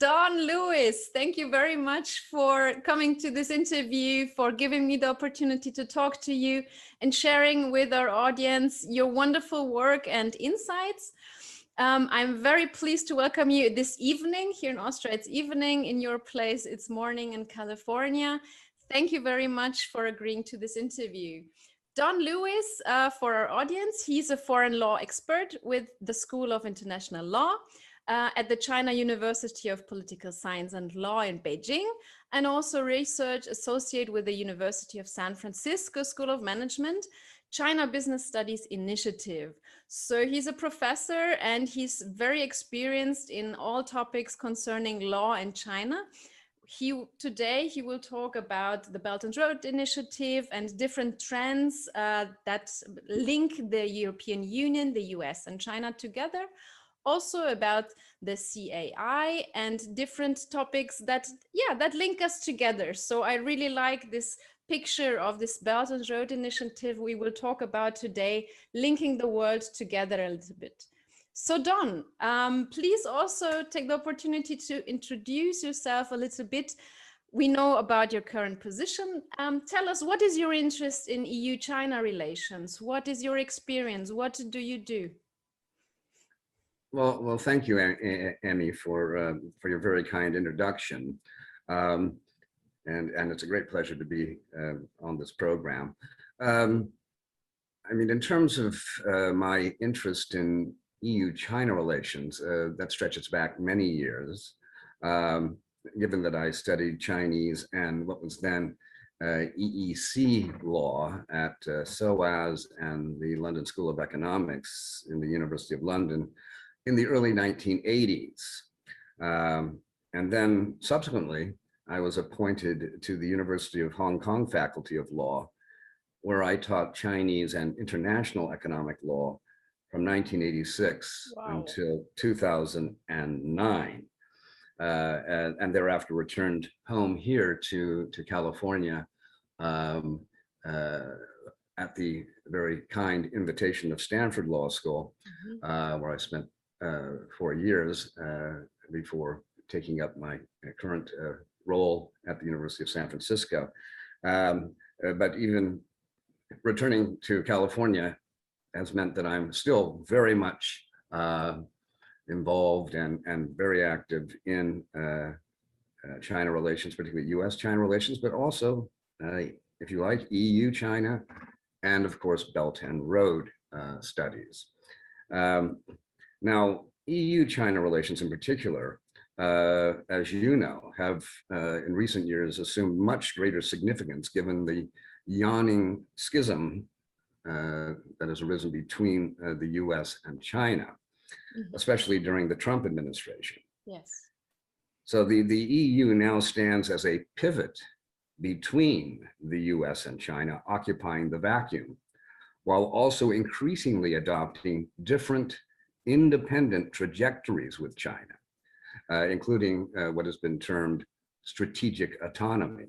Don Lewis, thank you very much for coming to this interview, for giving me the opportunity to talk to you and sharing with our audience your wonderful work and insights. I'm very pleased to welcome you this evening. Here in Austria, it's evening. In your place, it's morning in California. Thank you very much for agreeing to this interview. Don Lewis, for our audience, he's a foreign law expert with the School of International Law at the China University of Political Science and Law in Beijing, and also research associate with the University of San Francisco School of Management, China Business Studies Initiative. So he's a professor and he's very experienced in all topics concerning law and China. Today he will talk about the Belt and Road Initiative and different trends that link the European Union, the US and China together. Also about the CAI and different topics that link us together. So I really like this picture of this Belt and Road Initiative we will talk about today, linking the world together a little bit. So Don, please also take the opportunity to introduce yourself a little bit. We know about your current position. Tell us, what is your interest in EU-China relations? What is your experience? What do you do? Well, thank you, Emi, for your very kind introduction, and it's a great pleasure to be on this program. I mean, in terms of my interest in EU-China relations, that stretches back many years, given that I studied Chinese and what was then EEC law at SOAS and the London School of Economics in the University of London in the early 1980s. And then subsequently, I was appointed to the University of Hong Kong Faculty of Law, where I taught Chinese and international economic law from 1986 until 2009. And thereafter returned home here to California at the very kind invitation of Stanford Law School, where I spent 4 years before taking up my current role at the University of San Francisco. But even returning to California has meant that I'm still very much involved and very active in China relations, particularly US-China relations, but also, if you like, EU-China, and of course, Belt and Road studies. Now, EU-China relations in particular, as you know, have in recent years assumed much greater significance given the yawning schism that has arisen between the US and China, especially during the Trump administration. Yes. So the EU now stands as a pivot between the US and China, occupying the vacuum, while also increasingly adopting different independent trajectories with China, including what has been termed strategic autonomy.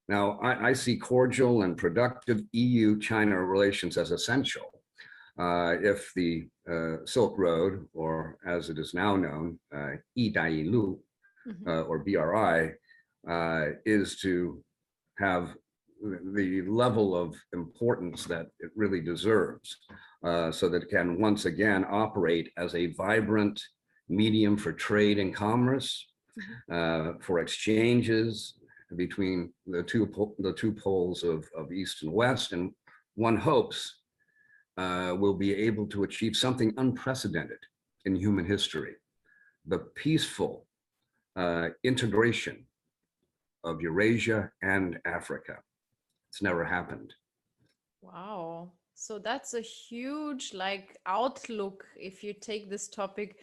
Now, I see cordial and productive EU-China relations as essential if the Silk Road, or as it is now known, 一带一路, or BRI, is to have the level of importance that it really deserves, so that it can once again operate as a vibrant medium for trade and commerce, for exchanges between the two poles of East and West, and one hopes will be able to achieve something unprecedented in human history: the peaceful integration of Eurasia and Africa. It's never happened. Wow. So that's a huge outlook if you take this topic.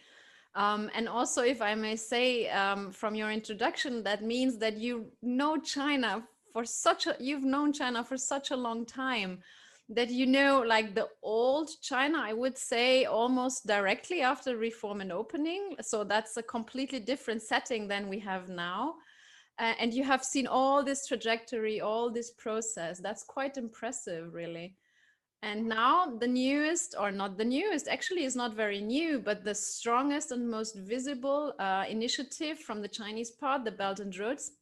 And also, if I may say, from your introduction, that means that you've known China for such a long time, that you know, the old China, I would say, almost directly after reform and opening. So that's a completely different setting than we have now. And you have seen all this trajectory, all this process. That's quite impressive, really. And now the newest, or not the newest, actually is not very new, but the strongest and most visible initiative from the Chinese part, the Belt and Roads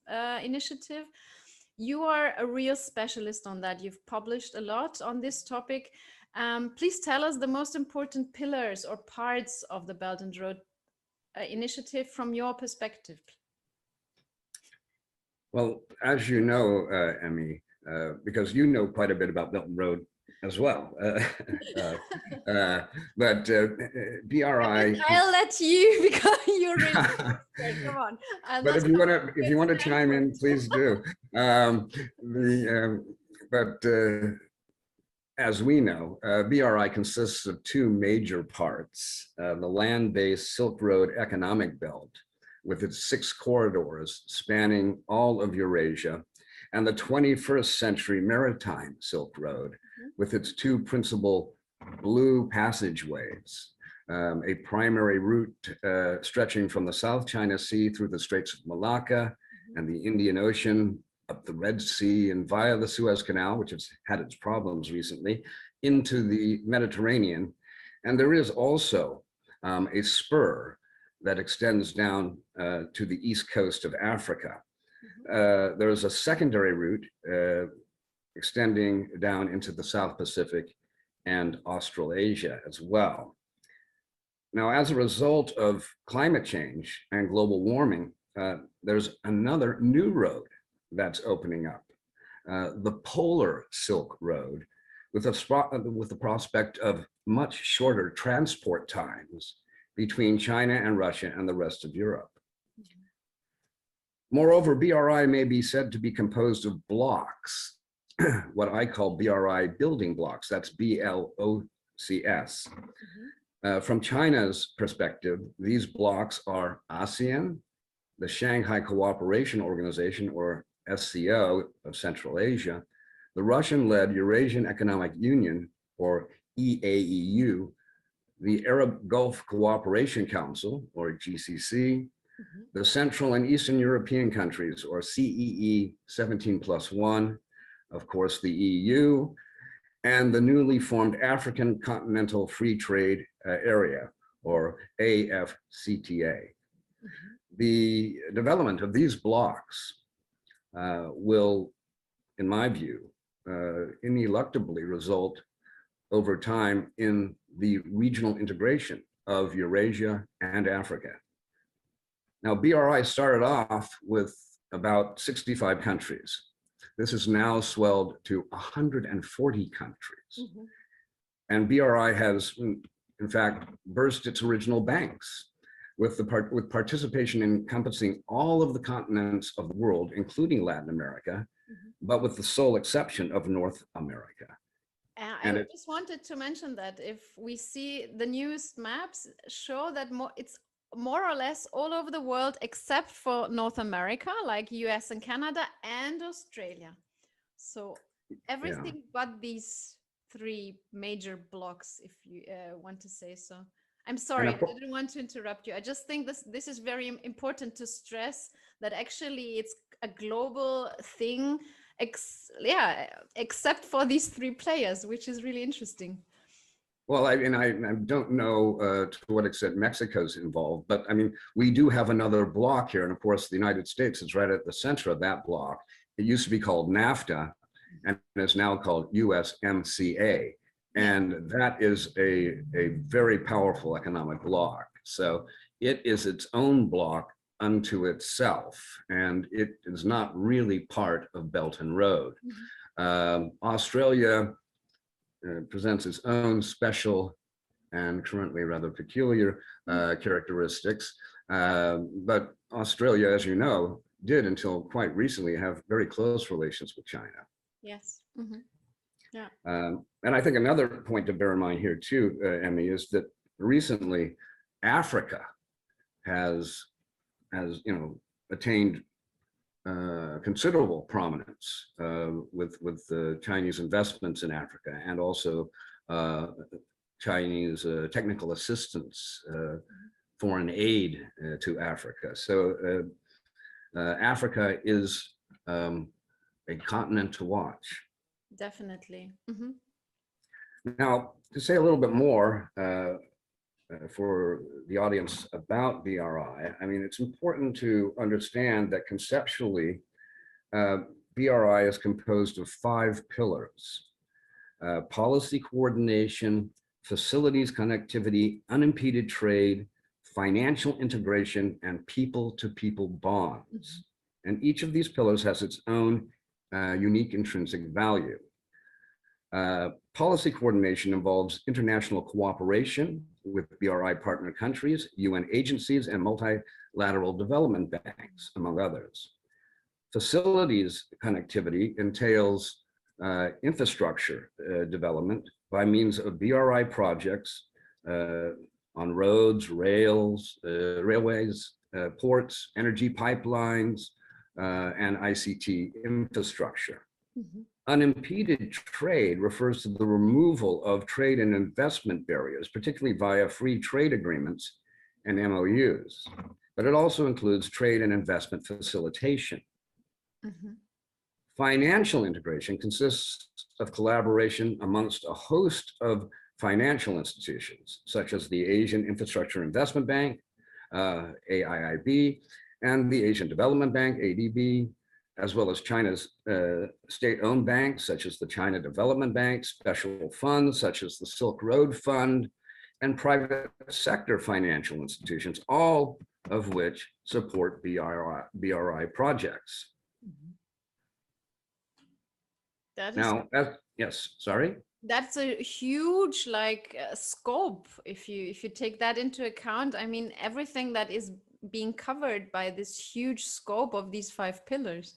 Initiative. You are a real specialist on that. You've published a lot on this topic. Please tell us the most important pillars or parts of the Belt and Road Initiative from your perspective. Well, as you know, Emi, because you know quite a bit about Belt and Road as well. But BRI. I'll let you, because you're really come on. But if you want to chime in, please do. As we know, BRI consists of two major parts: the land-based Silk Road economic belt, with its 6 corridors spanning all of Eurasia, and the 21st century maritime Silk Road, with its 2 principal blue passageways, a primary route stretching from the South China Sea through the Straits of Malacca and the Indian Ocean, up the Red Sea and via the Suez Canal, which has had its problems recently, into the Mediterranean. And there is also a spur that extends down to the east coast of Africa. There is a secondary route extending down into the South Pacific and Australasia as well. Now, as a result of climate change and global warming, there's another new road that's opening up, the Polar Silk Road, with the prospect of much shorter transport times between China and Russia and the rest of Europe. Moreover, BRI may be said to be composed of blocks, what I call BRI building blocks, that's BLOCS. From China's perspective, these blocks are ASEAN, the Shanghai Cooperation Organization, or SCO, of Central Asia, the Russian-led Eurasian Economic Union, or EAEU, the Arab Gulf Cooperation Council, or GCC, the Central and Eastern European countries, or CEE 17+1, of course, the EU, and the newly formed African Continental Free Trade Area, or AFCTA. The development of these blocks will, in my view, ineluctably result over time in the regional integration of Eurasia and Africa. Now, BRI started off with about 65 countries. This has now swelled to 140 countries. And BRI has, in fact, burst its original banks with participation encompassing all of the continents of the world, including Latin America, but with the sole exception of North America. I just wanted to mention that if we see the newest maps show that it's more or less all over the world except for North America, like US and Canada and Australia. So everything but these 3 major blocks, if you want to say so. I'm sorry, I didn't want to interrupt you. I just think this is very important to stress that actually it's a global thing, except for these 3 players, which is really interesting. Well, I don't know to what extent Mexico's involved, but I mean, we do have another block here. And of course, the United States is right at the center of that block. It used to be called NAFTA and is now called USMCA. And that is a very powerful economic bloc. So it is its own bloc unto itself, and it is not really part of Belt and Road. Australia presents its own special and currently rather peculiar characteristics. But Australia, as you know, did until quite recently have very close relations with China. Yes. Yeah. And I think another point to bear in mind here too, Emi, is that recently Africa has attained considerable prominence with the Chinese investments in Africa, and also Chinese technical assistance, foreign aid to Africa. So Africa is a continent to watch. Definitely. Now, to say a little bit more for the audience about BRI, I mean, it's important to understand that conceptually, BRI is composed of 5 pillars: policy coordination, facilities connectivity, unimpeded trade, financial integration, and people-to-people bonds. And each of these pillars has its own unique intrinsic value. Policy coordination involves international cooperation with BRI partner countries, UN agencies, and multilateral development banks, among others. Facilities connectivity entails infrastructure development by means of BRI projects on roads, railways, ports, energy pipelines, and ICT infrastructure. Unimpeded trade refers to the removal of trade and investment barriers, particularly via free trade agreements and MOUs, but it also includes trade and investment facilitation. Financial integration consists of collaboration amongst a host of financial institutions, such as the Asian Infrastructure Investment Bank, AIIB, and the Asian Development Bank, ADB, as well as China's state-owned banks, such as the China Development Bank, special funds, such as the Silk Road Fund, and private sector financial institutions, all of which support BRI projects. Yes, sorry? That's a huge scope if you take that into account. I mean, everything that is being covered by this huge scope of these 5 pillars.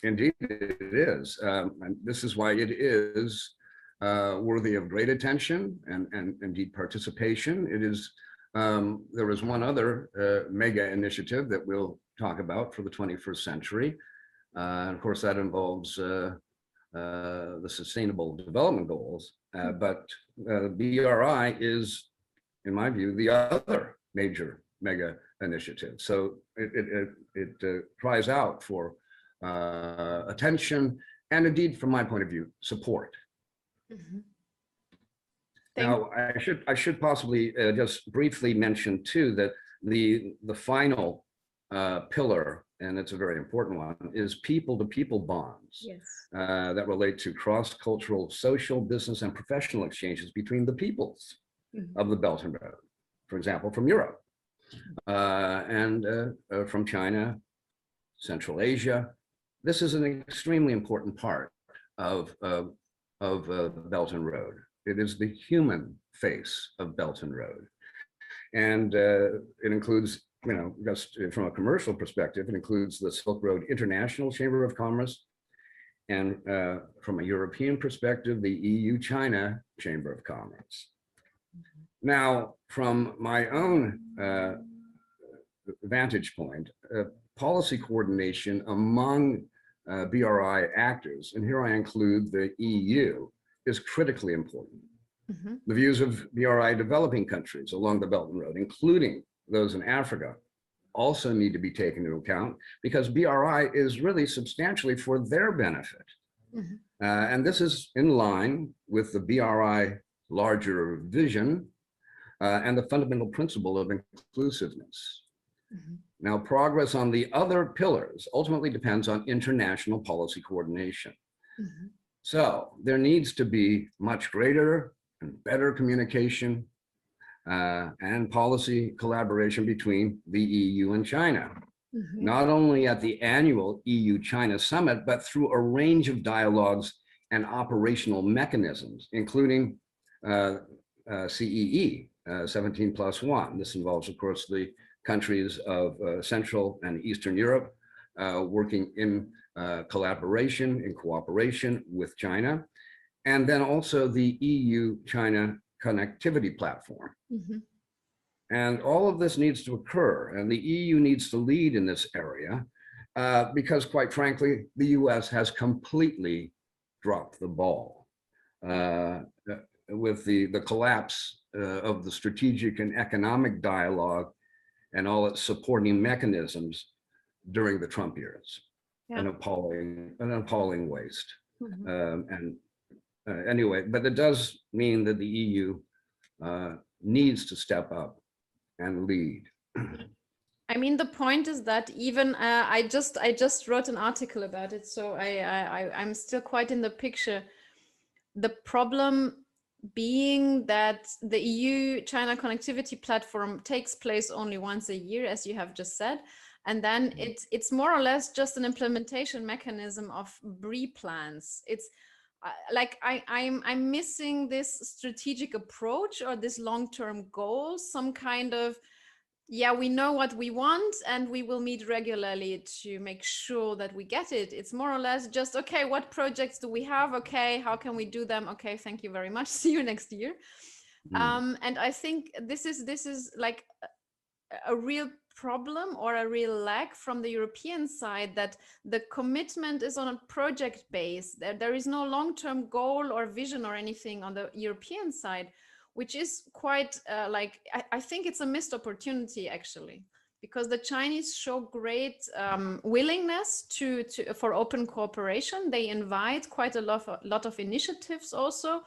Indeed, it is. And this is why it is worthy of great attention and indeed participation. It is, there is one other mega initiative that we'll talk about for the 21st century. And of course, that involves the Sustainable Development Goals. But BRI is, in my view, the other major mega initiative. So it cries out for attention and indeed, from my point of view, support. Now, I should possibly just briefly mention too that the final pillar, and it's a very important one, is people-to-people bonds. Yes. That relate to cross-cultural, social, business, and professional exchanges between the peoples of the Belt and Road. For example, from Europe and from China, Central Asia. This is an extremely important part of Belt and Road. It is the human face of Belt and Road. And it includes, just from a commercial perspective, it includes the Silk Road International Chamber of Commerce. And from a European perspective, the EU-China Chamber of Commerce. Now, from my own vantage point, policy coordination among BRI actors, and here I include the EU, is critically important. The views of BRI developing countries along the Belt and Road, including those in Africa, also need to be taken into account because BRI is really substantially for their benefit. And this is in line with the BRI larger vision and the fundamental principle of inclusiveness. Now, progress on the other pillars ultimately depends on international policy coordination. So there needs to be much greater and better communication and policy collaboration between the EU and China, not only at the annual EU-China summit, but through a range of dialogues and operational mechanisms, including CEE, 17+1. This involves, of course, the countries of Central and Eastern Europe working in collaboration, in cooperation with China, and then also the EU-China connectivity platform. And all of this needs to occur, and the EU needs to lead in this area because, quite frankly, the US has completely dropped the ball with the collapse of the strategic and economic dialogue and all its supporting mechanisms during the Trump years. An appalling waste. And anyway, but it does mean that the EU needs to step up and lead. I mean, the point is that even I just wrote an article about it, so I'm still quite in the picture. The problem being that the EU-China connectivity platform takes place only once a year, as you have just said, and then it's more or less just an implementation mechanism of BRI plans. It's like I'm missing this strategic approach or this long-term goal, some kind of, yeah, we know what we want and we will meet regularly to make sure that we get it. It's more or less just, okay, what projects do we have? Okay, how can we do them? Okay, thank you very much. See you next year. And I think this is like a real problem or a real lack from the European side, that the commitment is on a project base. There is no long-term goal or vision or anything on the European side, which is quite like, I think it's a missed opportunity actually, because the Chinese show great willingness for open cooperation. They invite quite a lot of initiatives also,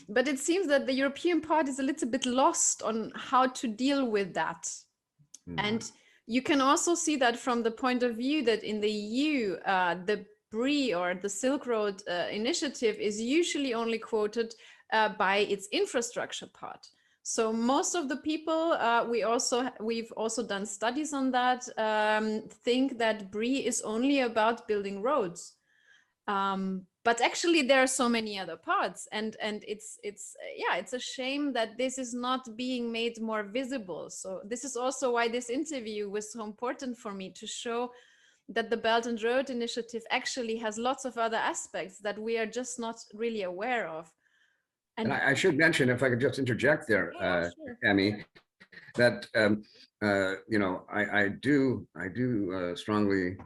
but it seems that the European part is a little bit lost on how to deal with that. And you can also see that from the point of view that in the EU, the BRI or the Silk Road initiative is usually only quoted by its infrastructure part. So most of the people, we've also done studies on that, think that BRI is only about building roads. But actually there are so many other parts, and it's a shame that this is not being made more visible. So this is also why this interview was so important for me, to show that the Belt and Road Initiative actually has lots of other aspects that we are just not really aware of. And I should mention, if I could just interject there, yeah, sure. Emi, that you know, I do strongly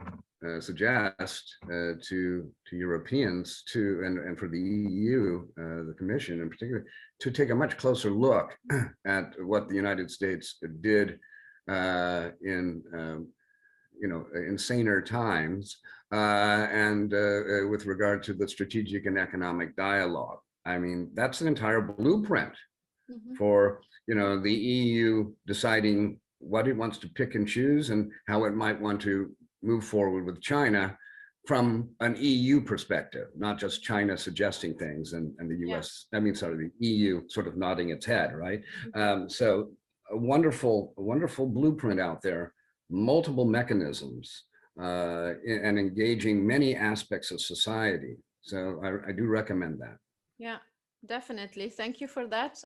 suggest to Europeans and for the EU, the Commission in particular, to take a much closer look at what the United States did in you know, in saner times, and with regard to the strategic and economic dialogue. I mean, that's an entire blueprint for, you know, the EU deciding what it wants to pick and choose and how it might want to move forward with China from an EU perspective, not just China suggesting things and the US, I mean, sorry, the EU sort of nodding its head, right? So a wonderful blueprint out there, multiple mechanisms, and engaging many aspects of society. So I do recommend that. Yeah, definitely. Thank you for that.